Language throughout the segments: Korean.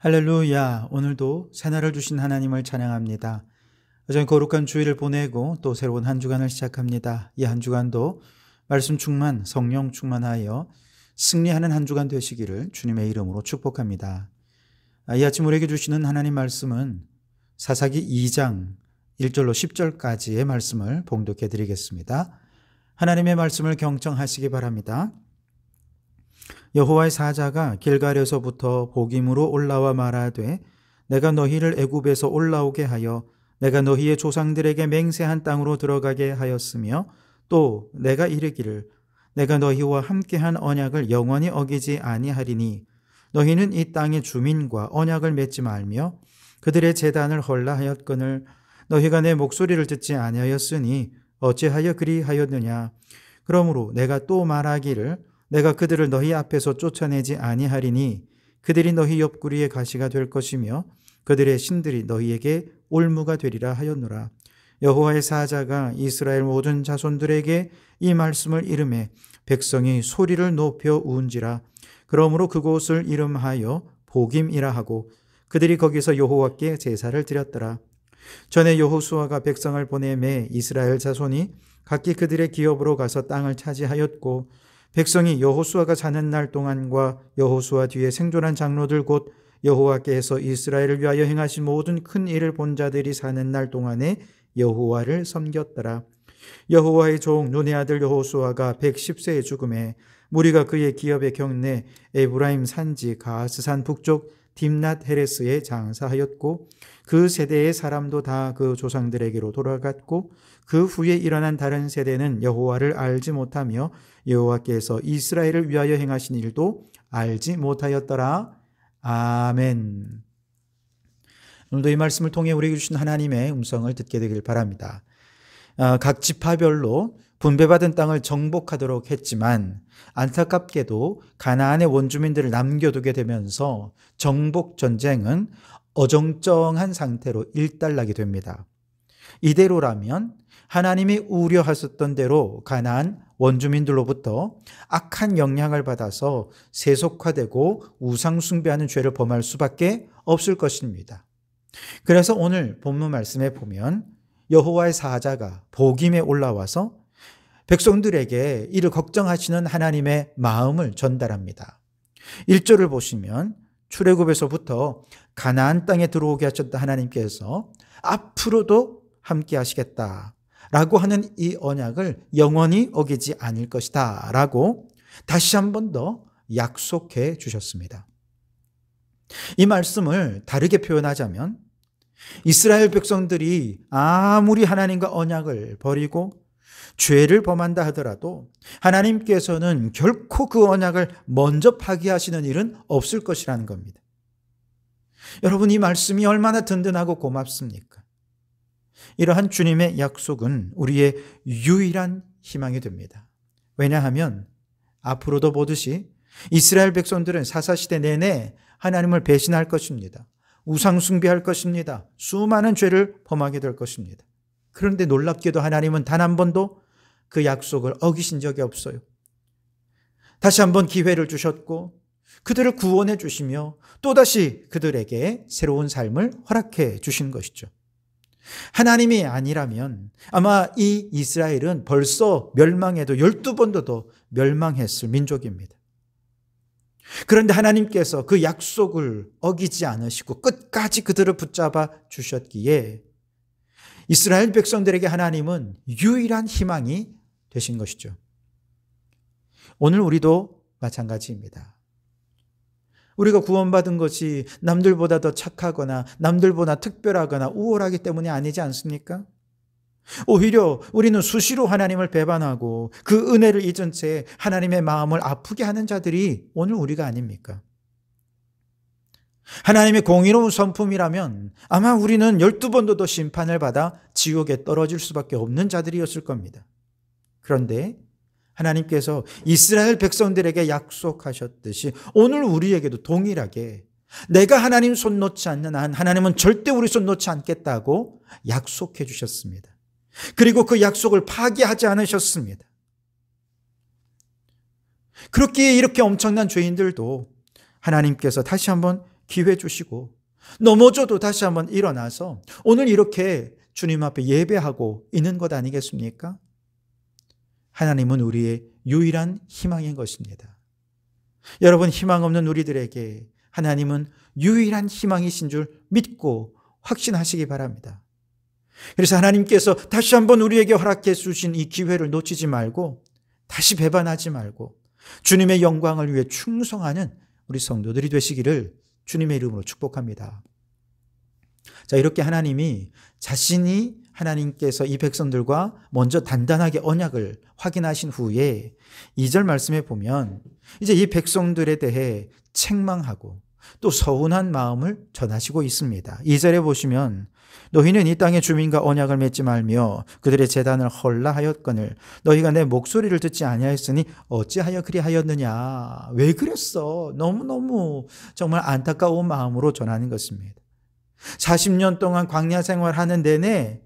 할렐루야. 오늘도 새날을 주신 하나님을 찬양합니다. 여전히 거룩한 주일을 보내고 또 새로운 한 주간을 시작합니다. 이 한 주간도 말씀 충만, 성령 충만하여 승리하는 한 주간 되시기를 주님의 이름으로 축복합니다. 이 아침 우리에게 주시는 하나님 말씀은 사사기 2장 1절로 10절까지의 말씀을 봉독해 드리겠습니다. 하나님의 말씀을 경청하시기 바랍니다. 여호와의 사자가 길갈에서부터 보김으로 올라와 말하되 내가 너희를 애굽에서 올라오게 하여 내가 너희의 조상들에게 맹세한 땅으로 들어가게 하였으며 또 내가 이르기를 내가 너희와 함께한 언약을 영원히 어기지 아니하리니 너희는 이 땅의 주민과 언약을 맺지 말며 그들의 제단을 헐라 하였거늘 너희가 내 목소리를 듣지 아니하였으니 어찌하여 그리하였느냐. 그러므로 내가 또 말하기를 내가 그들을 너희 앞에서 쫓아내지 아니하리니 그들이 너희 옆구리의 가시가 될 것이며 그들의 신들이 너희에게 올무가 되리라 하였노라. 여호와의 사자가 이스라엘 모든 자손들에게 이 말씀을 이르매 백성이 소리를 높여 우은지라. 그러므로 그곳을 이름하여 보김이라 하고 그들이 거기서 여호와께 제사를 드렸더라. 전에 여호수아가 백성을 보내매 이스라엘 자손이 각기 그들의 기업으로 가서 땅을 차지하였고 백성이 여호수아가 사는 날 동안과 여호수아 뒤에 생존한 장로들 곧 여호와께서 이스라엘을 위하여 행하신 모든 큰 일을 본 자들이 사는 날 동안에 여호와를 섬겼더라. 여호와의 종 눈의 아들 여호수아가 110세에 죽음에 무리가 그의 기업에 경내 에브라임 산지 가스산 북쪽 딥낫 헤레스에 장사하였고 그 세대의 사람도 다 그 조상들에게로 돌아갔고 그 후에 일어난 다른 세대는 여호와를 알지 못하며 여호와께서 이스라엘을 위하여 행하신 일도 알지 못하였더라. 아멘. 오늘도 이 말씀을 통해 우리에게 주신 하나님의 음성을 듣게 되길 바랍니다. 각 지파별로 분배받은 땅을 정복하도록 했지만 안타깝게도 가나안의 원주민들을 남겨두게 되면서 정복 전쟁은 어정쩡한 상태로 일단락이 됩니다. 이대로라면 하나님이 우려하셨던 대로 가나안 원주민들로부터 악한 영향을 받아서 세속화되고 우상숭배하는 죄를 범할 수밖에 없을 것입니다. 그래서 오늘 본문 말씀에 보면 여호와의 사자가 보김에 올라와서 백성들에게 이를 걱정하시는 하나님의 마음을 전달합니다. 1절을 보시면 출애굽에서부터 가나안 땅에 들어오게 하셨던 하나님께서 앞으로도 함께 하시겠다라고 하는 이 언약을 영원히 어기지 않을 것이다 라고 다시 한 번 더 약속해 주셨습니다. 이 말씀을 다르게 표현하자면 이스라엘 백성들이 아무리 하나님과 언약을 버리고 죄를 범한다 하더라도 하나님께서는 결코 그 언약을 먼저 파기하시는 일은 없을 것이라는 겁니다. 여러분, 이 말씀이 얼마나 든든하고 고맙습니까? 이러한 주님의 약속은 우리의 유일한 희망이 됩니다. 왜냐하면 앞으로도 보듯이 이스라엘 백성들은 사사시대 내내 하나님을 배신할 것입니다. 우상숭배할 것입니다. 수많은 죄를 범하게 될 것입니다. 그런데 놀랍게도 하나님은 단 한 번도 그 약속을 어기신 적이 없어요. 다시 한번 기회를 주셨고 그들을 구원해 주시며 또다시 그들에게 새로운 삶을 허락해 주신 것이죠. 하나님이 아니라면 아마 이 이스라엘은 벌써 멸망해도 12번도 더 멸망했을 민족입니다. 그런데 하나님께서 그 약속을 어기지 않으시고 끝까지 그들을 붙잡아 주셨기에 이스라엘 백성들에게 하나님은 유일한 희망이 되신 것이죠. 오늘 우리도 마찬가지입니다. 우리가 구원받은 것이 남들보다 더 착하거나 남들보다 특별하거나 우월하기 때문이 아니지 않습니까? 오히려 우리는 수시로 하나님을 배반하고 그 은혜를 잊은 채 하나님의 마음을 아프게 하는 자들이 오늘 우리가 아닙니까? 하나님의 공의로운 성품이라면 아마 우리는 12번도 더 심판을 받아 지옥에 떨어질 수밖에 없는 자들이었을 겁니다. 그런데 하나님께서 이스라엘 백성들에게 약속하셨듯이 오늘 우리에게도 동일하게 내가 하나님 손 놓지 않는 한 하나님은 절대 우리 손 놓지 않겠다고 약속해 주셨습니다. 그리고 그 약속을 파기하지 않으셨습니다. 그렇기에 이렇게 엄청난 죄인들도 하나님께서 다시 한번 기회 주시고 넘어져도 다시 한번 일어나서 오늘 이렇게 주님 앞에 예배하고 있는 것 아니겠습니까? 하나님은 우리의 유일한 희망인 것입니다. 여러분, 희망 없는 우리들에게 하나님은 유일한 희망이신 줄 믿고 확신하시기 바랍니다. 그래서 하나님께서 다시 한번 우리에게 허락해 주신 이 기회를 놓치지 말고 다시 배반하지 말고 주님의 영광을 위해 충성하는 우리 성도들이 되시기를 주님의 이름으로 축복합니다. 자, 이렇게 하나님이 자신이 하나님께서 이 백성들과 먼저 단단하게 언약을 확인하신 후에 2절 말씀에 보면 이제 이 백성들에 대해 책망하고 또 서운한 마음을 전하시고 있습니다. 2절에 보시면 너희는 이 땅의 주민과 언약을 맺지 말며 그들의 제단을 헐라하였거늘 너희가 내 목소리를 듣지 아니하였으니 어찌하여 그리하였느냐. 왜 그랬어? 너무너무 정말 안타까운 마음으로 전하는 것입니다. 40년 동안 광야 생활하는 내내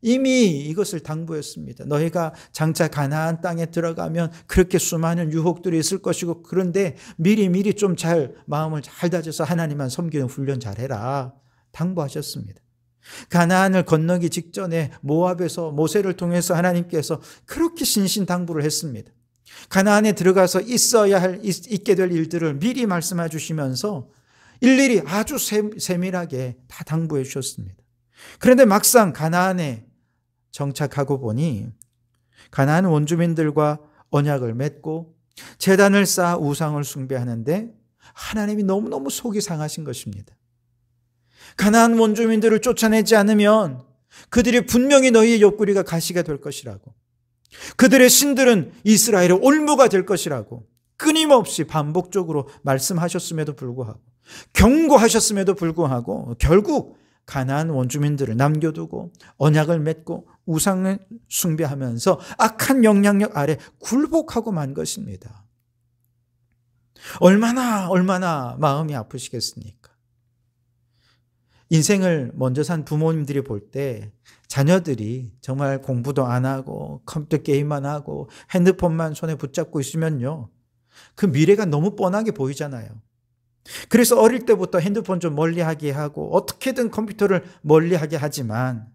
이미 이것을 당부했습니다. 너희가 장차 가나안 땅에 들어가면 그렇게 수많은 유혹들이 있을 것이고 그런데 미리 좀 잘 마음을 잘 다져서 하나님만 섬기는 훈련 잘해라 당부하셨습니다. 가나안을 건너기 직전에 모압에서 모세를 통해서 하나님께서 그렇게 신신당부를 했습니다. 가나안에 들어가서 있게 될 일들을 미리 말씀해 주시면서 일일이 아주 세밀하게 다 당부해 주셨습니다. 그런데 막상 가나안에 정착하고 보니 가나안 원주민들과 언약을 맺고 제단을 쌓아 우상을 숭배하는데 하나님이 너무너무 속이 상하신 것입니다. 가나안 원주민들을 쫓아내지 않으면 그들이 분명히 너희의 옆구리가 가시가 될 것이라고, 그들의 신들은 이스라엘의 올무가 될 것이라고 끊임없이 반복적으로 말씀하셨음에도 불구하고, 경고하셨음에도 불구하고 결국 가나안 원주민들을 남겨두고 언약을 맺고 우상을 숭배하면서 악한 영향력 아래 굴복하고 만 것입니다. 얼마나 마음이 아프시겠습니까? 인생을 먼저 산 부모님들이 볼 때 자녀들이 정말 공부도 안 하고 컴퓨터 게임만 하고 핸드폰만 손에 붙잡고 있으면요, 그 미래가 너무 뻔하게 보이잖아요. 그래서 어릴 때부터 핸드폰 좀 멀리하게 하고 어떻게든 컴퓨터를 멀리하게 하지만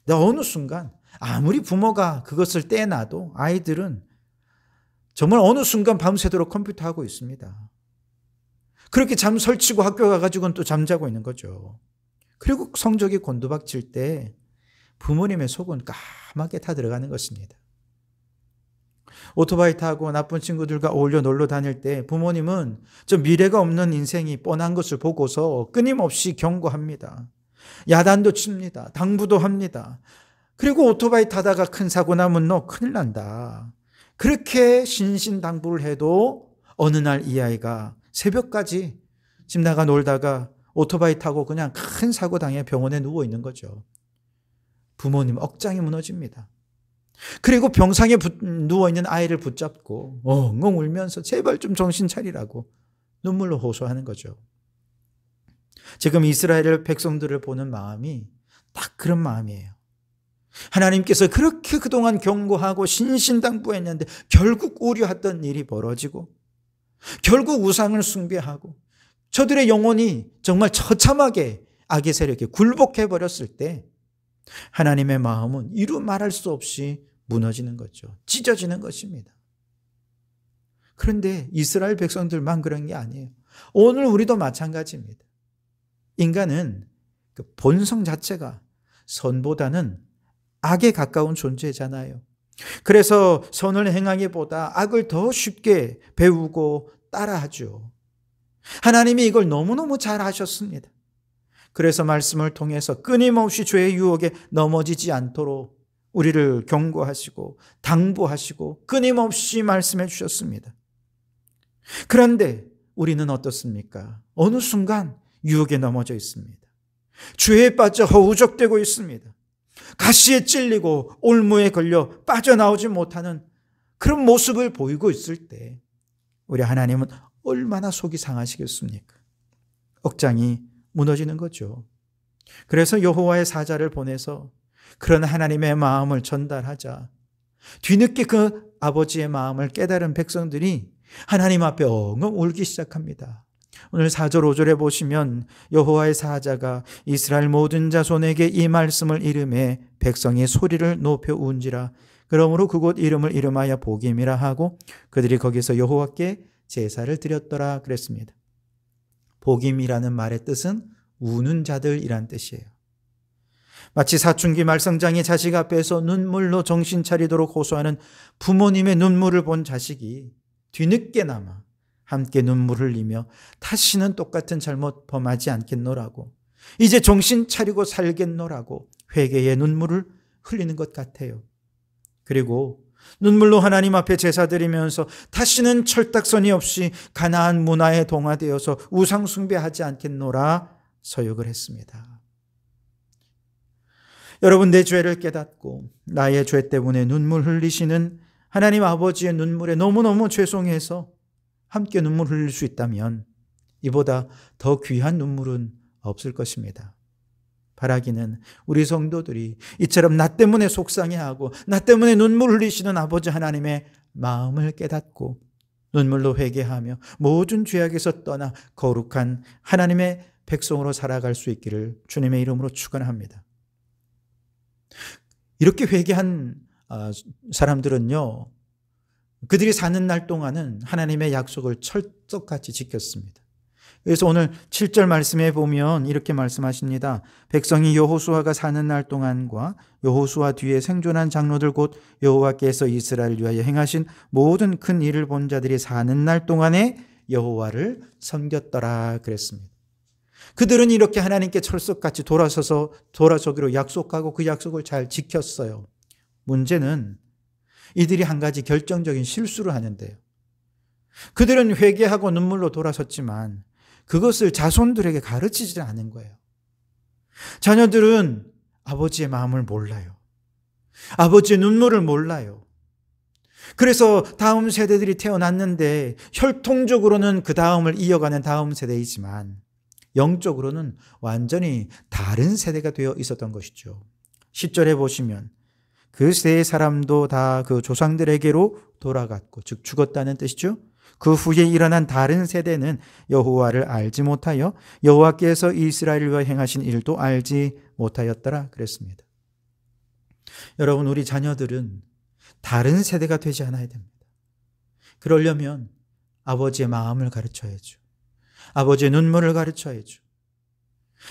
어느 순간 아무리 부모가 그것을 떼놔도 아이들은 정말 어느 순간 밤새도록 컴퓨터 하고 있습니다. 그렇게 잠 설치고 학교 가가지고는 또 잠자고 있는 거죠. 그리고 성적이 곤두박질 때 부모님의 속은 까맣게 타 들어가는 것입니다. 오토바이 타고 나쁜 친구들과 어울려 놀러 다닐 때 부모님은 저 미래가 없는 인생이 뻔한 것을 보고서 끊임없이 경고합니다. 야단도 칩니다. 당부도 합니다. 그리고 오토바이 타다가 큰 사고 나면 너 큰일 난다. 그렇게 신신당부를 해도 어느 날 이 아이가 새벽까지 집 나가 놀다가 오토바이 타고 그냥 큰 사고 당해 병원에 누워 있는 거죠. 부모님 억장이 무너집니다. 그리고 병상에 누워있는 아이를 붙잡고 엉엉 울면서 제발 좀 정신 차리라고 눈물로 호소하는 거죠. 지금 이스라엘 백성들을 보는 마음이 딱 그런 마음이에요. 하나님께서 그렇게 그동안 경고하고 신신당부했는데 결국 우려했던 일이 벌어지고 결국 우상을 숭배하고 저들의 영혼이 정말 처참하게 악의 세력에 굴복해버렸을 때 하나님의 마음은 이루 말할 수 없이 무너지는 거죠. 찢어지는 것입니다. 그런데 이스라엘 백성들만 그런 게 아니에요. 오늘 우리도 마찬가지입니다. 인간은 그 본성 자체가 선보다는 악에 가까운 존재잖아요. 그래서 선을 행하기보다 악을 더 쉽게 배우고 따라하죠. 하나님이 이걸 너무너무 잘 아셨습니다. 그래서 말씀을 통해서 끊임없이 죄의 유혹에 넘어지지 않도록 우리를 경고하시고 당부하시고 끊임없이 말씀해 주셨습니다. 그런데 우리는 어떻습니까? 어느 순간 유혹에 넘어져 있습니다. 죄에 빠져 허우적대고 있습니다. 가시에 찔리고 올무에 걸려 빠져나오지 못하는 그런 모습을 보이고 있을 때 우리 하나님은 얼마나 속이 상하시겠습니까? 억장이 무너지는 거죠. 그래서 여호와의 사자를 보내서 그런 하나님의 마음을 전달하자 뒤늦게 그 아버지의 마음을 깨달은 백성들이 하나님 앞에 엉엉 울기 시작합니다. 오늘 4절 5절에 보시면 여호와의 사자가 이스라엘 모든 자손에게 이 말씀을 이름해 백성이 소리를 높여 운지라. 그러므로 그곳 이름을 이름하여 보김이라 하고 그들이 거기서 여호와께 제사를 드렸더라 그랬습니다. 보김이라는 말의 뜻은 우는 자들이란 뜻이에요. 마치 사춘기 말썽장이 자식 앞에서 눈물로 정신 차리도록 호소하는 부모님의 눈물을 본 자식이 뒤늦게나마 함께 눈물 흘리며 다시는 똑같은 잘못 범하지 않겠노라고, 이제 정신 차리고 살겠노라고 회개의 눈물을 흘리는 것 같아요. 그리고 눈물로 하나님 앞에 제사 드리면서 다시는 철딱서니 없이 가나안 문화에 동화되어서 우상 숭배하지 않겠노라 서육을 했습니다. 여러분, 내 죄를 깨닫고 나의 죄 때문에 눈물 흘리시는 하나님 아버지의 눈물에 너무너무 죄송해서 함께 눈물 흘릴 수 있다면 이보다 더 귀한 눈물은 없을 것입니다. 바라기는 우리 성도들이 이처럼 나 때문에 속상해하고 나 때문에 눈물 흘리시는 아버지 하나님의 마음을 깨닫고 눈물로 회개하며 모든 죄악에서 떠나 거룩한 하나님의 백성으로 살아갈 수 있기를 주님의 이름으로 축원합니다. 이렇게 회개한 사람들은요, 그들이 사는 날 동안은 하나님의 약속을 철석같이 지켰습니다. 그래서 오늘 7절 말씀에 보면 이렇게 말씀하십니다. 백성이 여호수아가 사는 날 동안과 여호수아 뒤에 생존한 장로들 곧 여호와께서 이스라엘을 위하여 행하신 모든 큰 일을 본 자들이 사는 날 동안에 여호와를 섬겼더라 그랬습니다. 그들은 이렇게 하나님께 철석같이 돌아서기로 약속하고 그 약속을 잘 지켰어요. 문제는 이들이 한 가지 결정적인 실수를 하는데요. 그들은 회개하고 눈물로 돌아섰지만 그것을 자손들에게 가르치지 않은 거예요. 자녀들은 아버지의 마음을 몰라요. 아버지의 눈물을 몰라요. 그래서 다음 세대들이 태어났는데 혈통적으로는 그 다음을 이어가는 다음 세대이지만 영적으로는 완전히 다른 세대가 되어 있었던 것이죠. 10절에 보시면 그 세 사람도 다 그 조상들에게로 돌아갔고, 즉 죽었다는 뜻이죠. 그 후에 일어난 다른 세대는 여호와를 알지 못하여 여호와께서 이스라엘을 위하여 행하신 일도 알지 못하였더라 그랬습니다. 여러분, 우리 자녀들은 다른 세대가 되지 않아야 됩니다. 그러려면 아버지의 마음을 가르쳐야죠. 아버지의 눈물을 가르쳐야죠.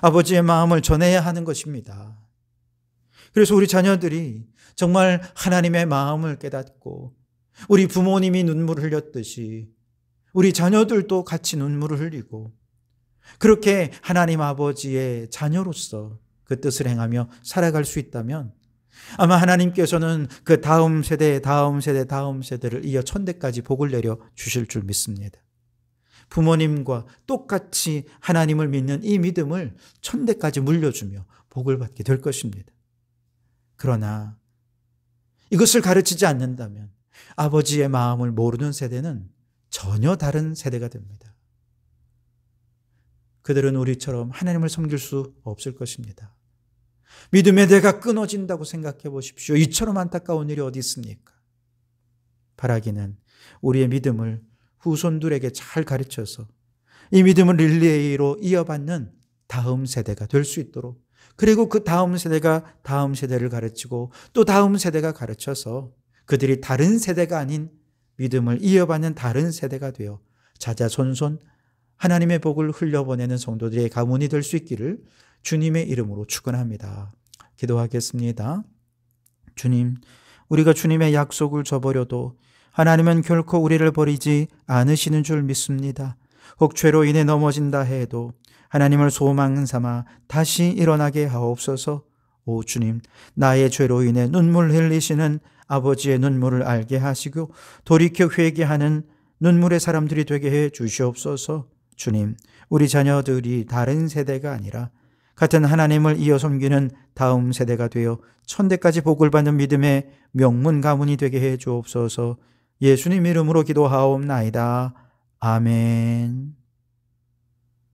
아버지의 마음을 전해야 하는 것입니다. 그래서 우리 자녀들이 정말 하나님의 마음을 깨닫고 우리 부모님이 눈물을 흘렸듯이 우리 자녀들도 같이 눈물을 흘리고 그렇게 하나님 아버지의 자녀로서 그 뜻을 행하며 살아갈 수 있다면 아마 하나님께서는 그 다음 세대를 이어 천대까지 복을 내려 주실 줄 믿습니다. 부모님과 똑같이 하나님을 믿는 이 믿음을 천대까지 물려주며 복을 받게 될 것입니다. 그러나 이것을 가르치지 않는다면 아버지의 마음을 모르는 세대는 전혀 다른 세대가 됩니다. 그들은 우리처럼 하나님을 섬길 수 없을 것입니다. 믿음의 대가 끊어진다고 생각해 보십시오. 이처럼 안타까운 일이 어디 있습니까? 바라기는 우리의 믿음을 후손들에게 잘 가르쳐서 이 믿음을 릴레이로 이어받는 다음 세대가 될 수 있도록, 그리고 그 다음 세대가 다음 세대를 가르치고 또 다음 세대가 가르쳐서 그들이 다른 세대가 아닌 믿음을 이어받는 다른 세대가 되어 자자손손 하나님의 복을 흘려보내는 성도들의 가문이 될 수 있기를 주님의 이름으로 축원합니다. 기도하겠습니다. 주님, 우리가 주님의 약속을 저버려도 하나님은 결코 우리를 버리지 않으시는 줄 믿습니다. 혹 죄로 인해 넘어진다 해도 하나님을 소망 삼아 다시 일어나게 하옵소서. 오 주님, 나의 죄로 인해 눈물 흘리시는 아버지의 눈물을 알게 하시고 돌이켜 회개하는 눈물의 사람들이 되게 해 주시옵소서. 주님, 우리 자녀들이 다른 세대가 아니라 같은 하나님을 이어 섬기는 다음 세대가 되어 천대까지 복을 받는 믿음의 명문 가문이 되게 해 주옵소서. 예수님 이름으로 기도하옵나이다. 아멘.